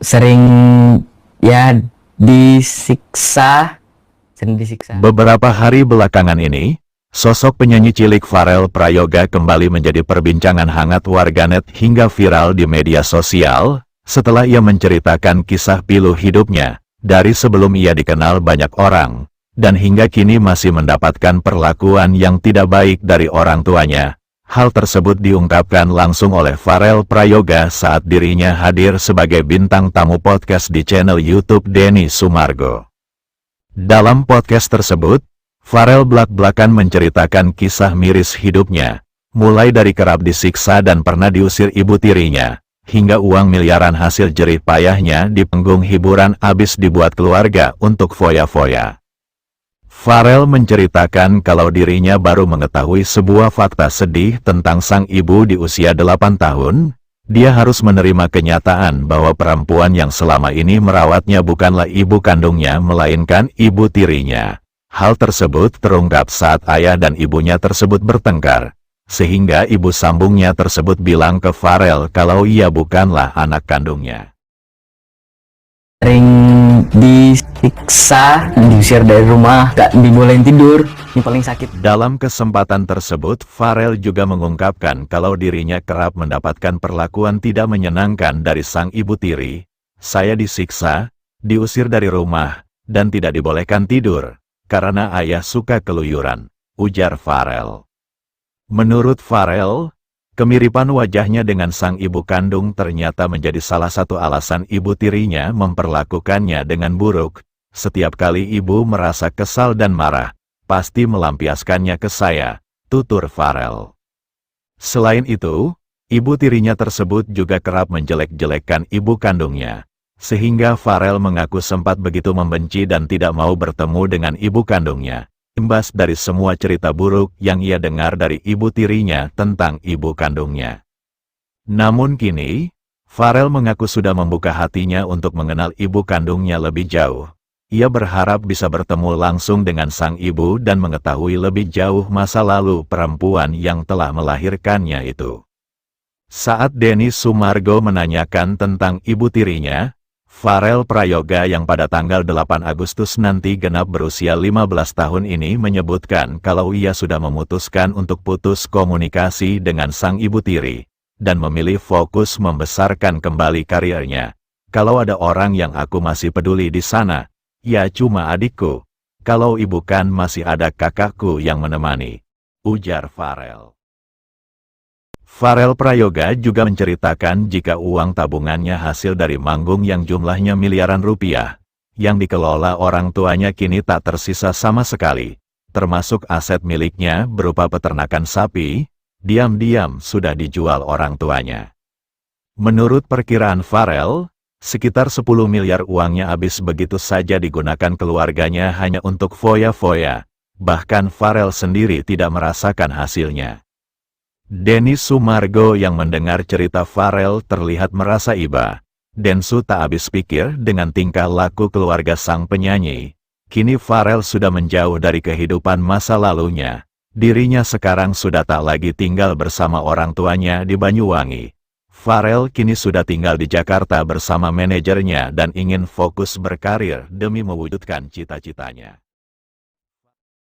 Sering ya disiksa, Beberapa hari belakangan ini, sosok penyanyi cilik Pharrell Prayoga kembali menjadi perbincangan hangat warganet hingga viral di media sosial, setelah ia menceritakan kisah pilu hidupnya, dari sebelum ia dikenal banyak orang, dan hingga kini masih mendapatkan perlakuan yang tidak baik dari orang tuanya. Hal tersebut diungkapkan langsung oleh Pharrell Prayoga saat dirinya hadir sebagai bintang tamu podcast di channel YouTube Denny Sumargo. Dalam podcast tersebut, Pharrell belak-belakan menceritakan kisah miris hidupnya, mulai dari kerap disiksa dan pernah diusir ibu tirinya, hingga uang miliaran hasil jerih payahnya di panggung hiburan habis dibuat keluarga untuk foya-foya. Pharrell menceritakan kalau dirinya baru mengetahui sebuah fakta sedih tentang sang ibu di usia 8 tahun. Dia harus menerima kenyataan bahwa perempuan yang selama ini merawatnya bukanlah ibu kandungnya melainkan ibu tirinya. Hal tersebut terungkap saat ayah dan ibunya tersebut bertengkar, sehingga ibu sambungnya tersebut bilang ke Pharrell kalau ia bukanlah anak kandungnya. sering disiksa, diusir dari rumah, gak dibolehin tidur, ini paling sakit. Dalam kesempatan tersebut, Pharrell juga mengungkapkan kalau dirinya kerap mendapatkan perlakuan tidak menyenangkan dari sang ibu tiri. Saya disiksa, diusir dari rumah, dan tidak dibolehkan tidur, karena ayah suka keluyuran, ujar Pharrell. Menurut Pharrell, kemiripan wajahnya dengan sang ibu kandung ternyata menjadi salah satu alasan ibu tirinya memperlakukannya dengan buruk. Setiap kali ibu merasa kesal dan marah, pasti melampiaskannya ke saya, tutur Pharrell. Selain itu, ibu tirinya tersebut juga kerap menjelek-jelekkan ibu kandungnya, sehingga Pharrell mengaku sempat begitu membenci dan tidak mau bertemu dengan ibu kandungnya. Imbas dari semua cerita buruk yang ia dengar dari ibu tirinya tentang ibu kandungnya. Namun kini, Pharrell mengaku sudah membuka hatinya untuk mengenal ibu kandungnya lebih jauh. Ia berharap bisa bertemu langsung dengan sang ibu dan mengetahui lebih jauh masa lalu perempuan yang telah melahirkannya itu. Saat Denny Sumargo menanyakan tentang ibu tirinya, Pharrell Prayoga yang pada tanggal 8 Agustus nanti genap berusia 15 tahun ini menyebutkan kalau ia sudah memutuskan untuk putus komunikasi dengan sang ibu tiri, dan memilih fokus membesarkan kembali karirnya. Kalau ada orang yang aku masih peduli di sana, ya cuma adikku. Kalau ibu kan masih ada kakakku yang menemani, ujar Pharrell. Pharrell Prayoga juga menceritakan jika uang tabungannya hasil dari manggung yang jumlahnya miliaran rupiah, yang dikelola orang tuanya kini tak tersisa sama sekali, termasuk aset miliknya berupa peternakan sapi, diam-diam sudah dijual orang tuanya. Menurut perkiraan Pharrell, sekitar 10 miliar uangnya habis begitu saja digunakan keluarganya hanya untuk foya-foya, bahkan Pharrell sendiri tidak merasakan hasilnya. Denny Sumargo yang mendengar cerita Pharrell terlihat merasa iba. Densu tak habis pikir dengan tingkah laku keluarga sang penyanyi. Kini Pharrell sudah menjauh dari kehidupan masa lalunya. Dirinya sekarang sudah tak lagi tinggal bersama orang tuanya di Banyuwangi. Pharrell kini sudah tinggal di Jakarta bersama manajernya dan ingin fokus berkarir demi mewujudkan cita-citanya.